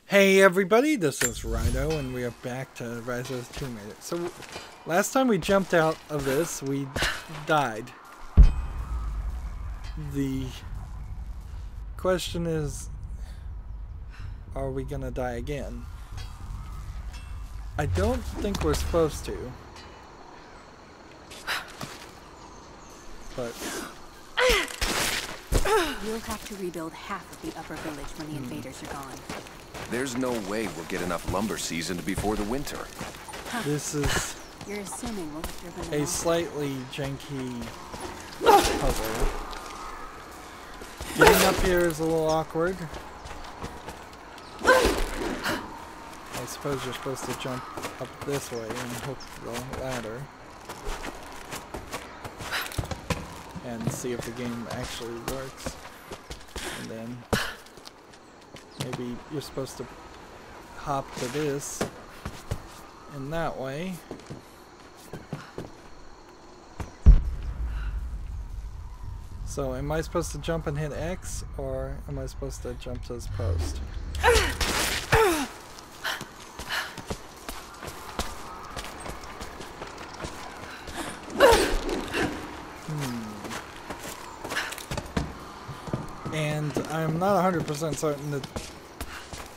Hey everybody, this is Rydo, and we are back to Rise of the Tomb Raider. So, last time we jumped out of this, we died. The question is, are we gonna die again? I don't think we're supposed to. But we'll have to rebuild half of the upper village when the invaders are gone. There's no way we'll get enough lumber seasoned before the winter. this is You're assuming we'll have driven them a off. slightly janky puzzle. Getting up here is a little awkward. I suppose you're supposed to jump up this way and hook the ladder. And see if the game actually works. And then maybe you're supposed to hop to this in that way. So am I supposed to jump and hit X, or am I supposed to jump to this post? And I'm not 100% certain that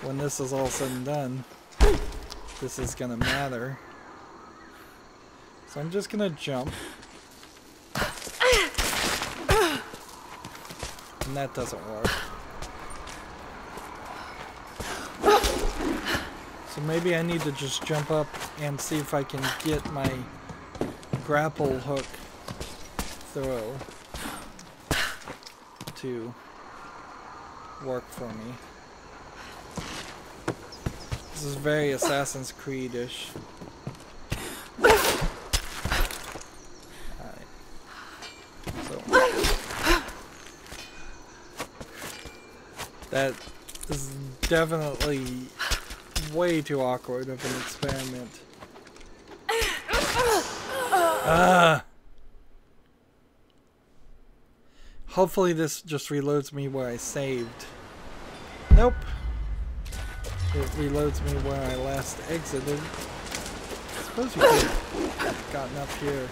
when this is all said and done, this is gonna matter. So I'm just gonna jump. And that doesn't work. So maybe I need to just jump up and see if I can get my grapple hook throw to work for me. This is very Assassin's Creed-ish. Alright. So that is definitely way too awkward of an experiment. Hopefully this just reloads me where I saved. Nope. It reloads me where I last exited. I suppose you could have gotten up here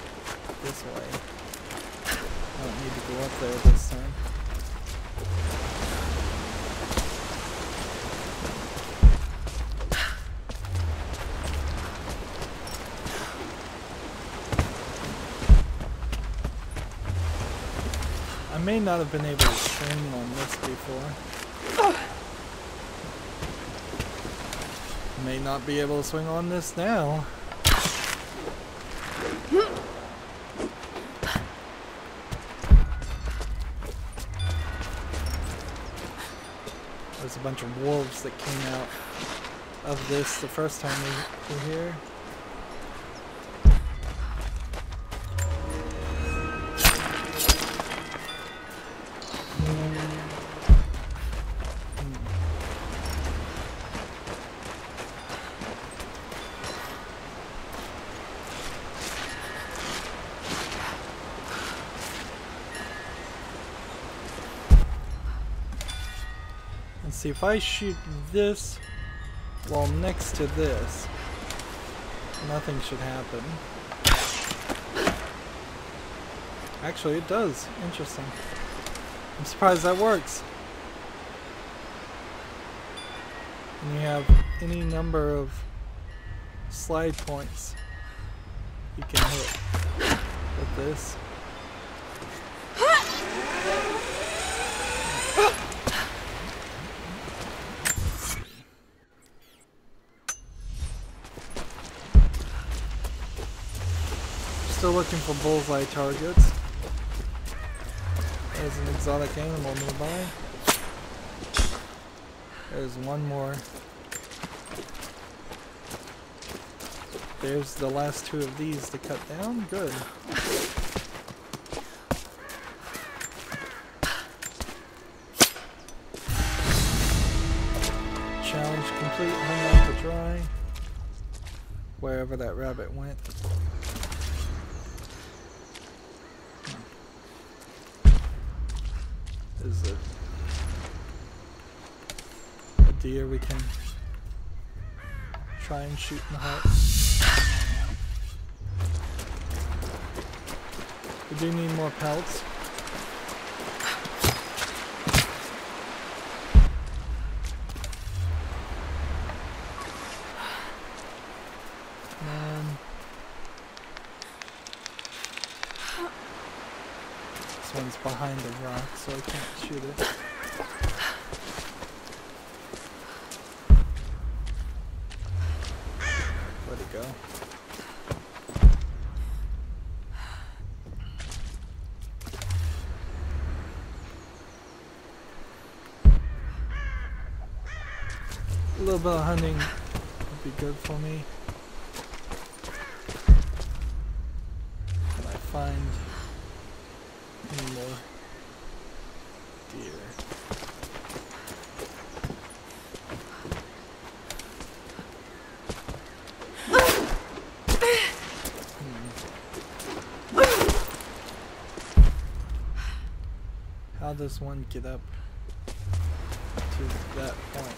this way. I don't need to go up there this time. I may not have been able to swing on this before. May not be able to swing on this now. There's a bunch of wolves that came out of this the first time we were here. See, if I shoot this while next to this, nothing should happen. Actually, it does. Interesting. I'm surprised that works. And you have any number of slide points you can hit with this. Still looking for bullseye targets. There's an exotic animal nearby. There's one more. There's the last two of these to cut down. Good. Challenge complete. Hung out to dry. Wherever that rabbit went. Is it a deer we can try and shoot in the heart. We do need more pelts. This one's behind the rock, so I can't shoot it. Where'd it go? A little bit of hunting would be good for me. Can I find any more deer? How does one get up to that point?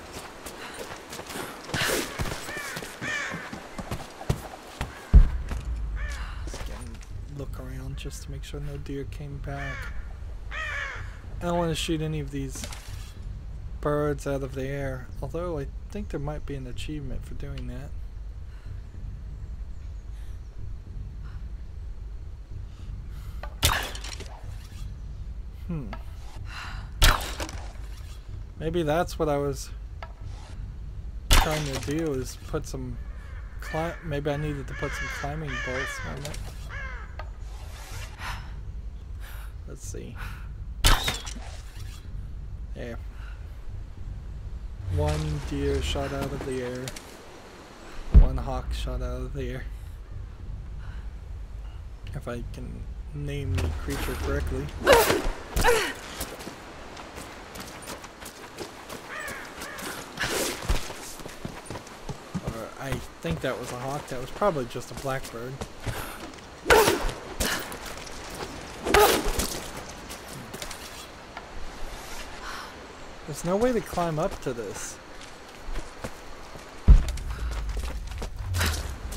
Look around just to make sure no deer came back. I don't want to shoot any of these birds out of the air, although I think there might be an achievement for doing that. Maybe that's what I was trying to do, is put some maybe I needed to put some climbing bolts on it. Let's see. There. One deer shot out of the air. One hawk shot out of the air. If I can name the creature correctly. Or I think that was a hawk. That was probably just a blackbird. There's no way to climb up to this,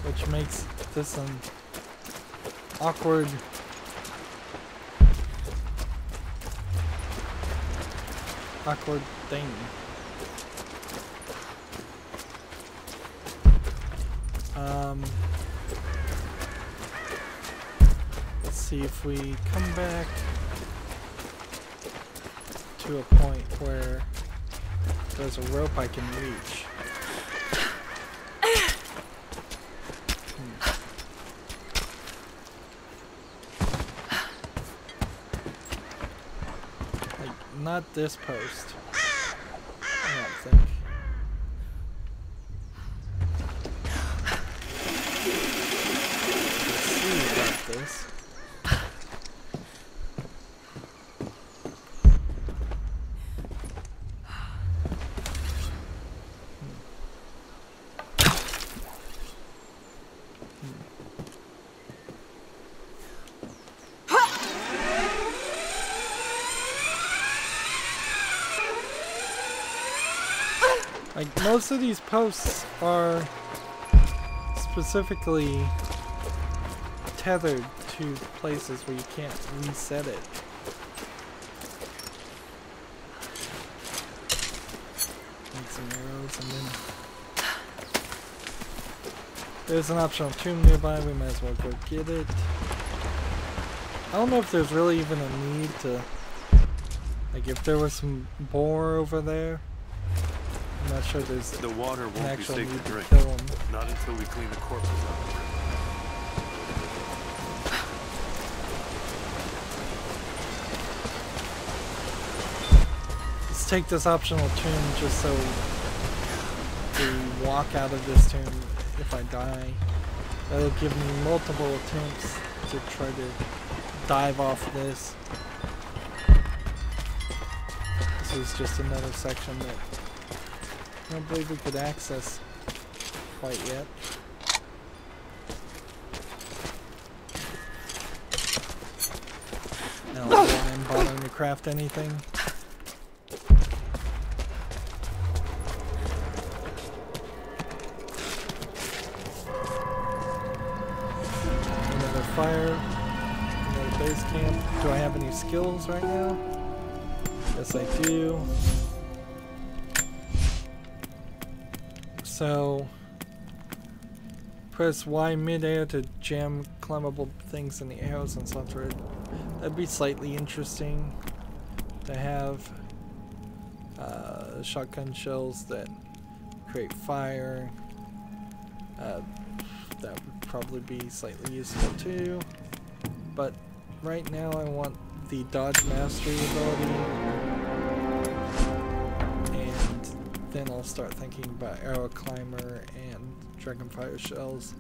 which makes this an awkward thing. Let's see if we come back to a point where there's a rope I can reach. Like, not this post, I don't think. Let's see about this. Like, most of these posts are specifically tethered to places where you can't reset it. Make some arrows, and then there's an optional tomb nearby. We might as well go get it. I don't know if there's really even a need to, like, if there was some boar over there. I'm not sure there's the water won't be safe to drink. Kill him. Not until we clean the corpses up. Let's take this optional tomb just so we walk out of this tomb if I die. That'll give me multiple attempts to try to dive off this. This is just another section that I don't believe we could access quite yet. I don't know if I'm bothering to craft anything. fire. Go to base camp. Do I have any skills right now? Yes, I do. So, press Y mid-air to jam climbable things in the arrows and something. That'd be slightly interesting to have. Shotgun shells that create fire. That would probably be slightly useful too. But right now I want the dodge mastery ability. And then I'll start thinking about arrow climber and dragonfire shells.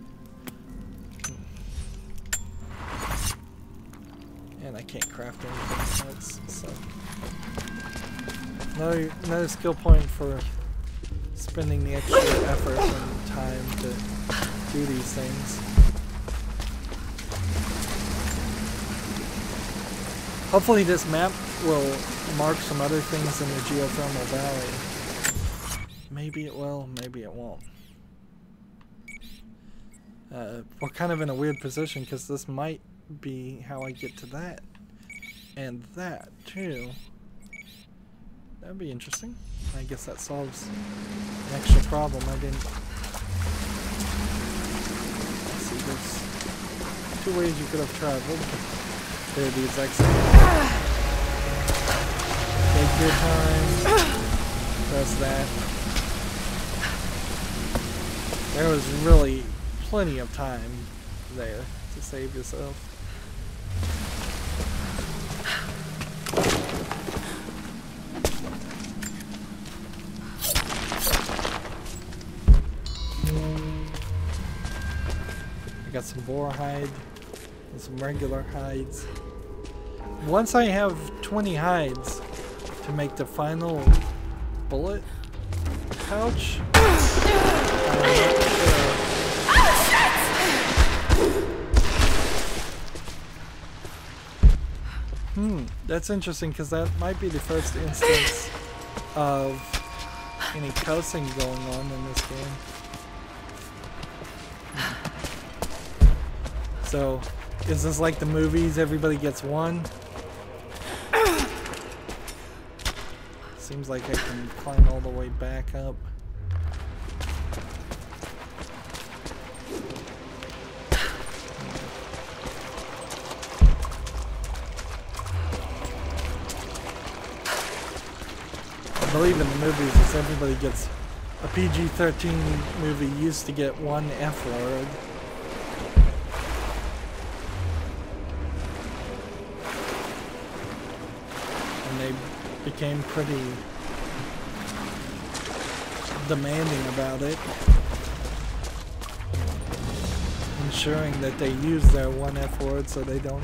And I can't craft anything else, so no skill point for spending the extra effort and time to do these things. Hopefully this map will mark some other things in the geothermal valley. Maybe it will, maybe it won't. We're kind of in a weird position because this might be how I get to that. And that too. That'd be interesting. I guess that solves an extra problem. I didn't see. There's two ways you could have traveled. They're the exact same. Take your time. Press that. There was really plenty of time there to save yourself. I got some boar hide and some regular hides. Once I have 20 hides to make the final bullet pouch, I'm not sure. That's interesting because that might be the first instance of any cussing going on in this game. So, is this like the movies? Everybody gets one? Seems like I can climb all the way back up. I believe in the movies, it's everybody gets a PG-13 movie used to get one F word. They became pretty demanding about it, ensuring that they use their one F word so they don't.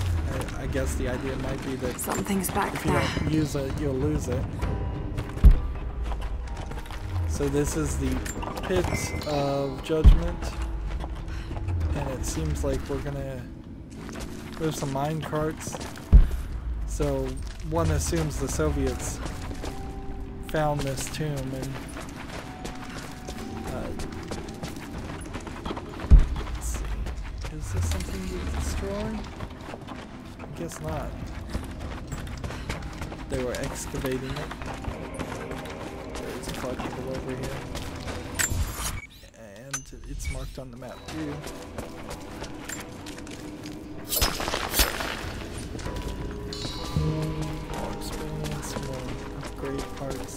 I guess the idea might be that something's back if you don't use it, you'll lose it. So this is the pit of judgment, and it seems like we're gonna move some mine carts. So one assumes the Soviets found this tomb and let's see. Is this something you destroy? I guess not. They were excavating it. There's a flexible over here. And it's marked on the map too. More experience, more upgrade parts.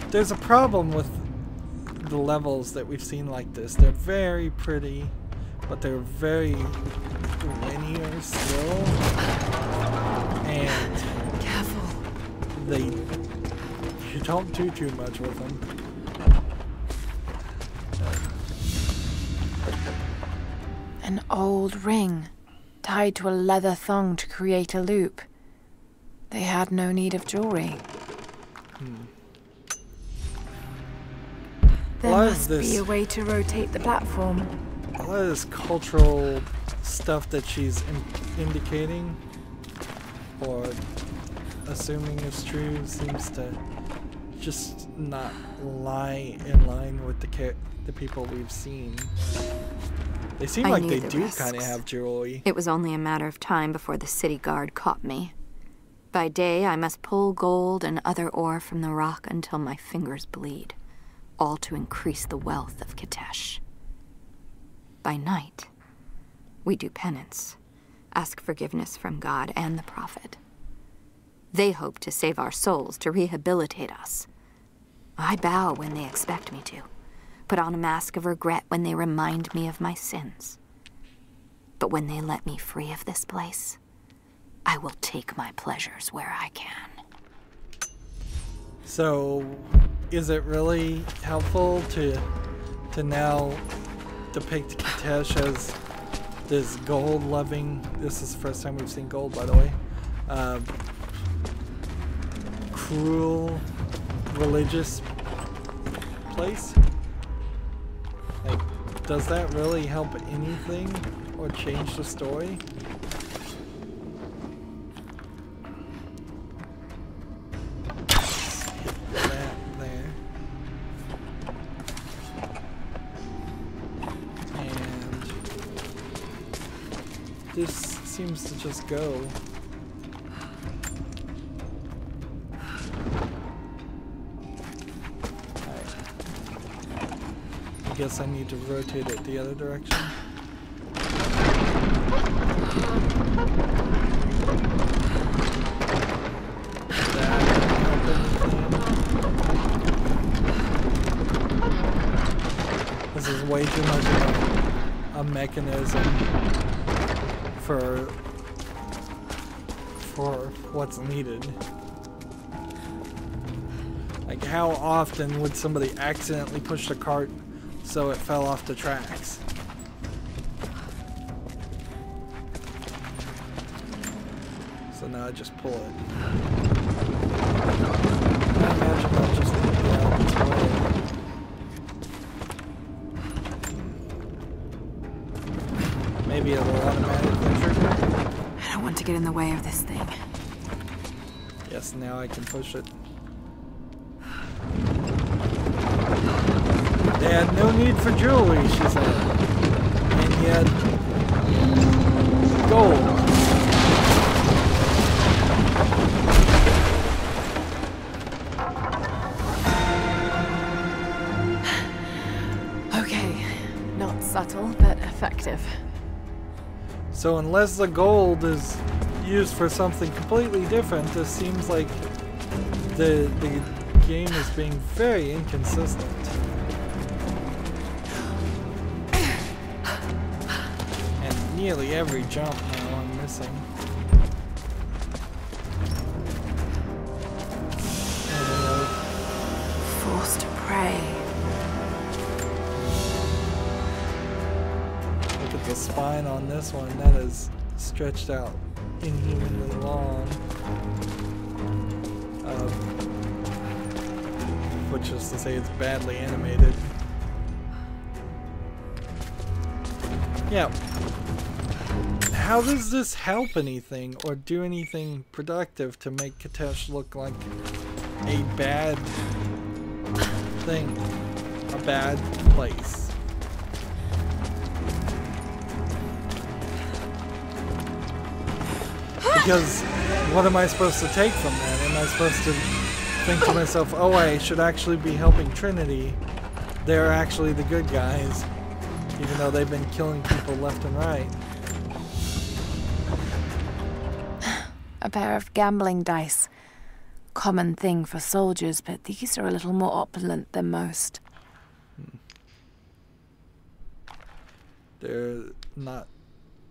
There's a problem with the levels that we've seen like this. They're very pretty, but they're very linear still. And careful. You don't do too much with them. An old ring, tied to a leather thong to create a loop. They had no need of jewelry. There must be a way to rotate the platform. A lot of this cultural stuff that she's indicating or assuming is true seems to just not lie in line with the people we've seen. They seem I like knew they the do risks. kind of have jewelry. It was only a matter of time before the city guard caught me. By day, I must pull gold and other ore from the rock until my fingers bleed, all to increase the wealth of Kitezh. By night, we do penance, ask forgiveness from God and the Prophet. They hope to save our souls, to rehabilitate us. I bow when they expect me to, put on a mask of regret when they remind me of my sins. But when they let me free of this place, I will take my pleasures where I can. So, is it really helpful to now depict Kitezh as this gold-loving? This is the first time we've seen gold, by the way. Cruel, religious place? Like, does that really help anything or change the story? That there. And this seems to just go. I guess I need to rotate it the other direction. That didn't help anything. This is way too much of a mechanism for what's needed. Like, how often would somebody accidentally push the cart so it fell off the tracks? So now I just pull it. I imagine I'll just leave it out this way. Maybe it'll automatically trigger. I don't want to get in the way of this thing. Yes, now I can push it. They had no need for jewelry, she said. And yet, gold. Okay, not subtle, but effective. So unless the gold is used for something completely different, this seems like the game is being very inconsistent. And nearly every jump now I'm missing. Forced to pray. Look at the spine on this one. That is stretched out inhumanly long. Which is to say it's badly animated. Yeah. How does this help anything or do anything productive to make Kitezh look like a bad thing? A bad place? Because what am I supposed to take from that? Am I supposed to think to myself, oh, I should actually be helping Trinity? They're actually the good guys, even though they've been killing people left and right. A pair of gambling dice. Common thing for soldiers, but these are a little more opulent than most. They're not...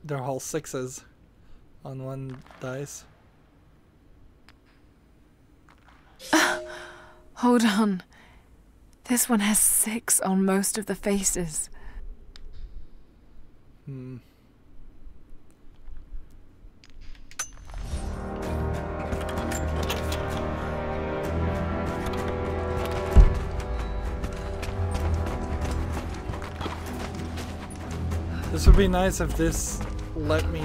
They're all sixes on one dice. Hold on. This one has 6 on most of the faces. This would be nice if this let me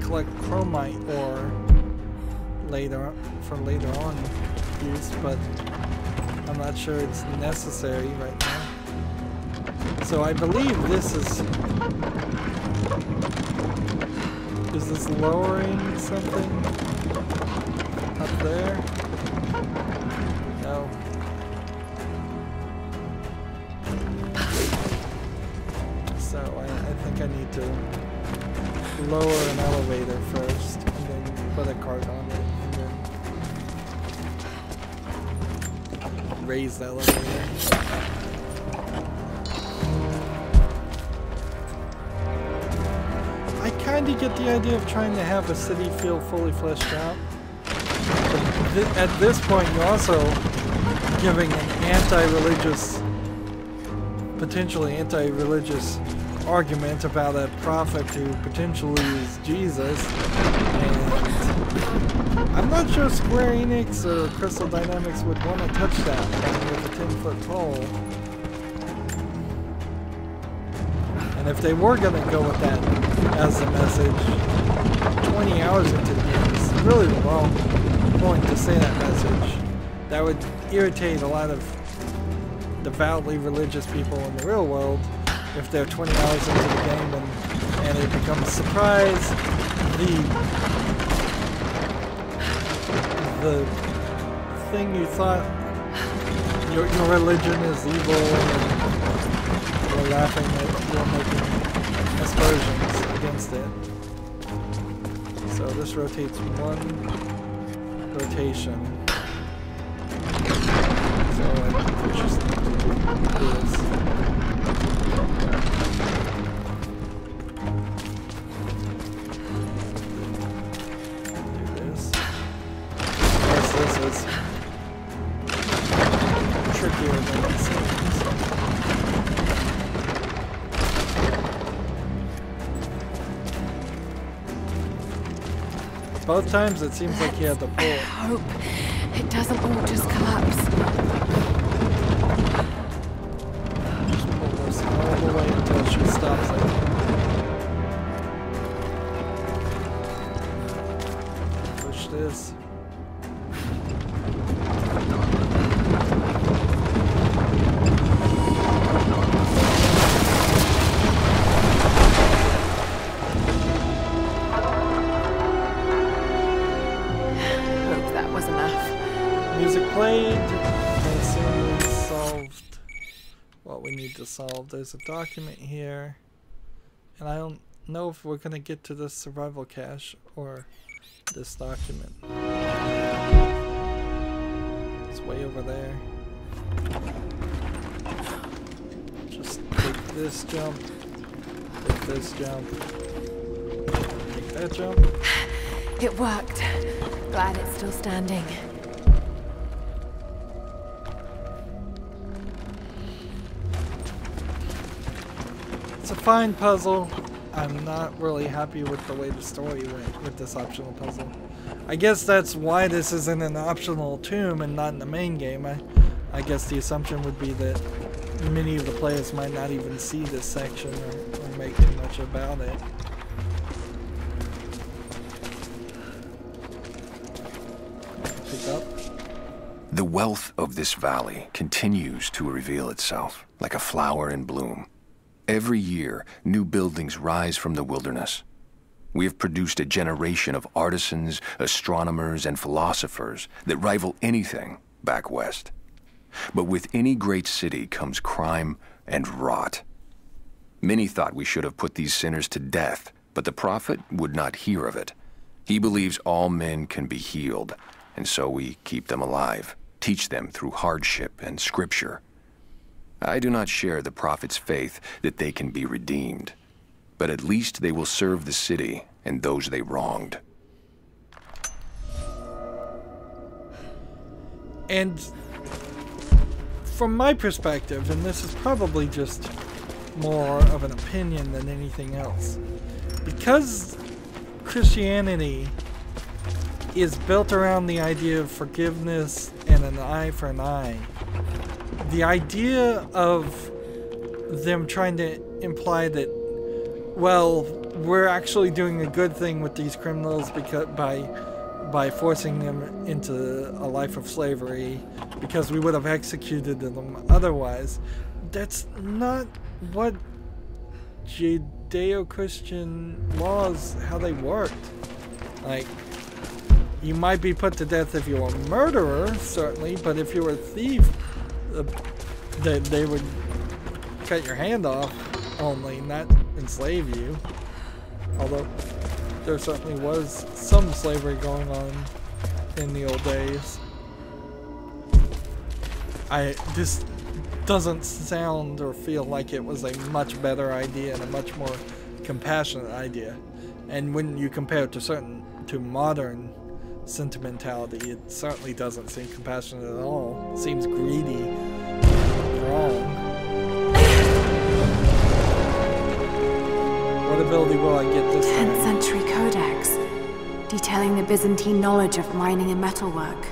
collect chromite ore later on use, but I'm not sure it's necessary right now. So I believe this is this lowering something up there? No. So I think I need to lower an elevator first, and then put a cart on it, and then raise the elevator. I kind of get the idea of trying to have a city feel fully fleshed out. But at this point, you're also giving an anti-religious, potentially anti-religious argument about a prophet who potentially is Jesus. And I'm not sure Square Enix or Crystal Dynamics would want to touch that with a 10-foot pole. And if they were going to go with that as the message, 20 hours into the game is really the wrong point to say that message. That would irritate a lot of devoutly religious people in the real world if they're 20 hours into the game and it becomes a surprise. The thing you thought your religion is evil and you're laughing at, you're making aspersions against it. So this rotates one rotation. So I just need to do this. Do this. Yes, this is trickier than it seems. Both times it seems like you had to pull. I hope it doesn't all just collapse. Just pull this all the way until she stops it. Push this. Played, and soon we solved what we need to solve. There's a document here, and I don't know if we're gonna get to this survival cache or this document. It's way over there. Just take this jump, take this jump, take that jump. It worked. Glad it's still standing. It's a fine puzzle. I'm not really happy with the way the story went with this optional puzzle. I guess that's why this is in an optional tomb and not in the main game. I guess the assumption would be that many of the players might not even see this section or make too much about it. Pick up. The wealth of this valley continues to reveal itself like a flower in bloom. Every year, new buildings rise from the wilderness. We have produced a generation of artisans, astronomers, and philosophers that rival anything back west. But with any great city comes crime and rot. Many thought we should have put these sinners to death, but the prophet would not hear of it. He believes all men can be healed, and so we keep them alive, teach them through hardship and scripture. I do not share the prophet's faith that they can be redeemed, but at least they will serve the city and those they wronged. And from my perspective, and this is probably just more of an opinion than anything else, because Christianity is built around the idea of forgiveness and an eye for an eye, the idea of them trying to imply that, well, we're actually doing a good thing with these criminals because by forcing them into a life of slavery because we would have executed them otherwise, that's not what Judeo-Christian laws, how they worked. Like, you might be put to death if you're a murderer, certainly, but if you're a thief, they would cut your hand off only, not enslave you. Although there certainly was some slavery going on in the old days. This doesn't sound or feel like it was a much better idea and a much more compassionate idea. And when you compare it to modern sentimentality, it certainly doesn't seem compassionate at all. It seems greedy, wrong. What ability will I get this time? 10th century codex, detailing the Byzantine knowledge of mining and metalwork.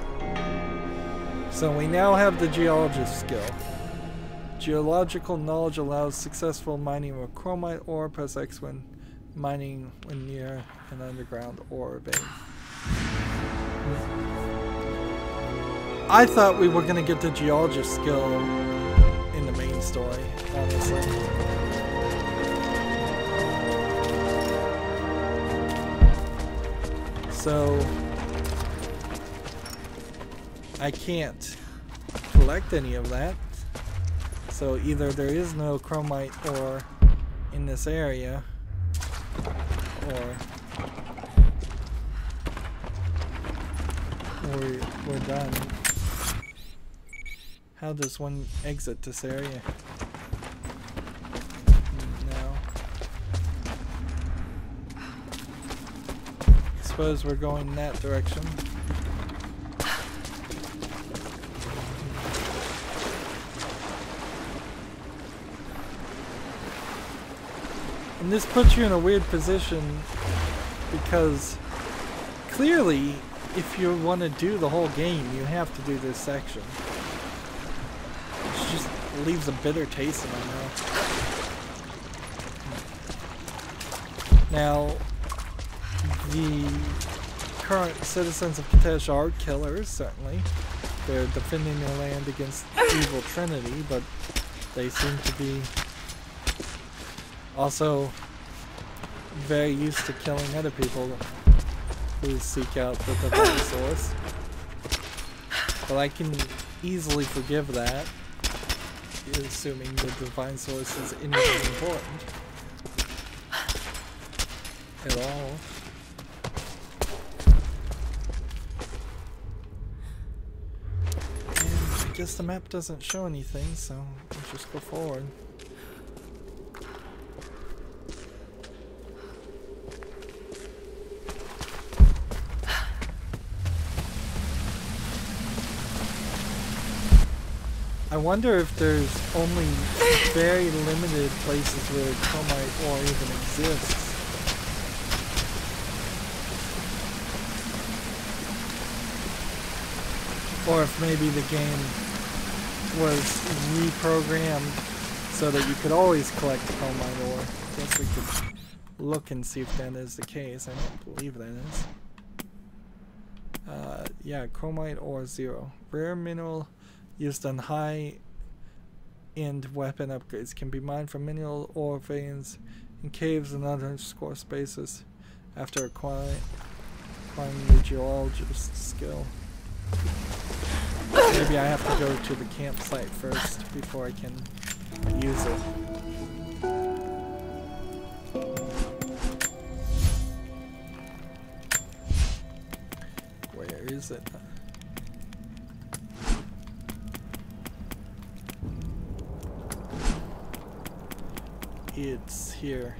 So we now have the geologist skill. Geological knowledge allows successful mining of chromite ore, press X when mining when near an underground ore vein. I thought we were going to get the geologist skill in the main story, honestly. So I can't collect any of that. So either there is no chromite ore in this area, or we're done. How does one exit this area? No. Suppose we're going that direction. And this puts you in a weird position because clearly if you want to do the whole game you have to do this section. It just leaves a bitter taste in my mouth. Now the current citizens of Kitezh are killers, certainly. They're defending their land against evil Trinity, but they seem to be also very used to killing other people who seek out the divine source. But I can easily forgive that, assuming the divine source is anything important at all. And I guess the map doesn't show anything, so let's just go forward. I wonder if there's only very limited places where chromite ore even exists. Or if maybe the game was reprogrammed so that you could always collect chromite ore. I guess we could look and see if that is the case. I don't believe that is. Yeah, chromite ore 0. Rare mineral used on high-end weapon upgrades, can be mined from mineral ore veins in caves and other score spaces after acquiring the geologist skill. Maybe I have to go to the campsite first before I can use it. Where is it? It's here.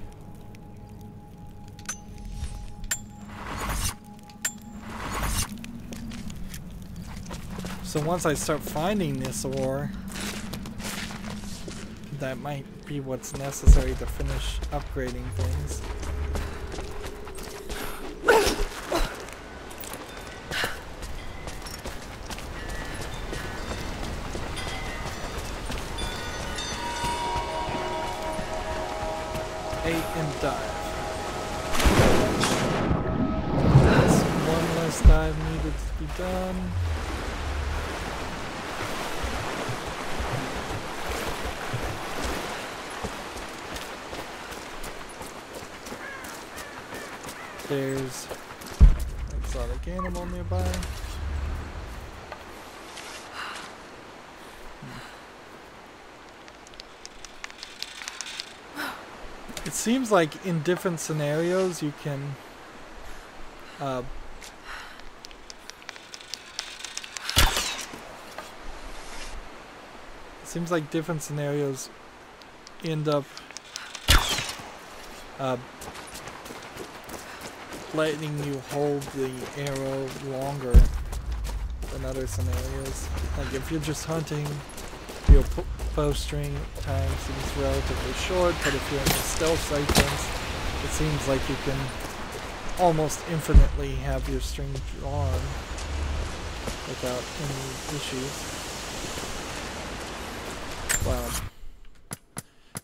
So once I start finding this ore, that might be what's necessary to finish upgrading things. And dive. That's one less dive needed to be done. There's an exotic animal nearby. It seems like in different scenarios you can seems like different scenarios end up letting you hold the arrow longer than other scenarios. Like if you're just hunting, your bowstring time seems relatively short, but if you're in the stealth sequence, it seems like you can almost infinitely have your string drawn without any issues. Wow.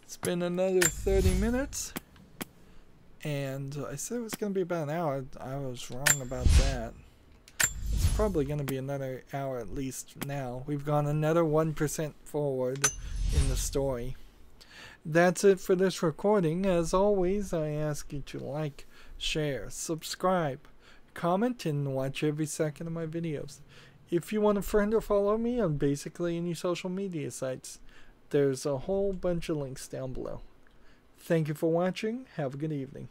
It's been another 30 minutes, and I said it was going to be about an hour. I was wrong about that. It's probably going to be another hour at least now. We've gone another 1% forward in the story. That's it for this recording. As always, I ask you to like, share, subscribe, comment, and watch every second of my videos. If you want to friend or follow me on basically any social media sites, there's a whole bunch of links down below. Thank you for watching. Have a good evening.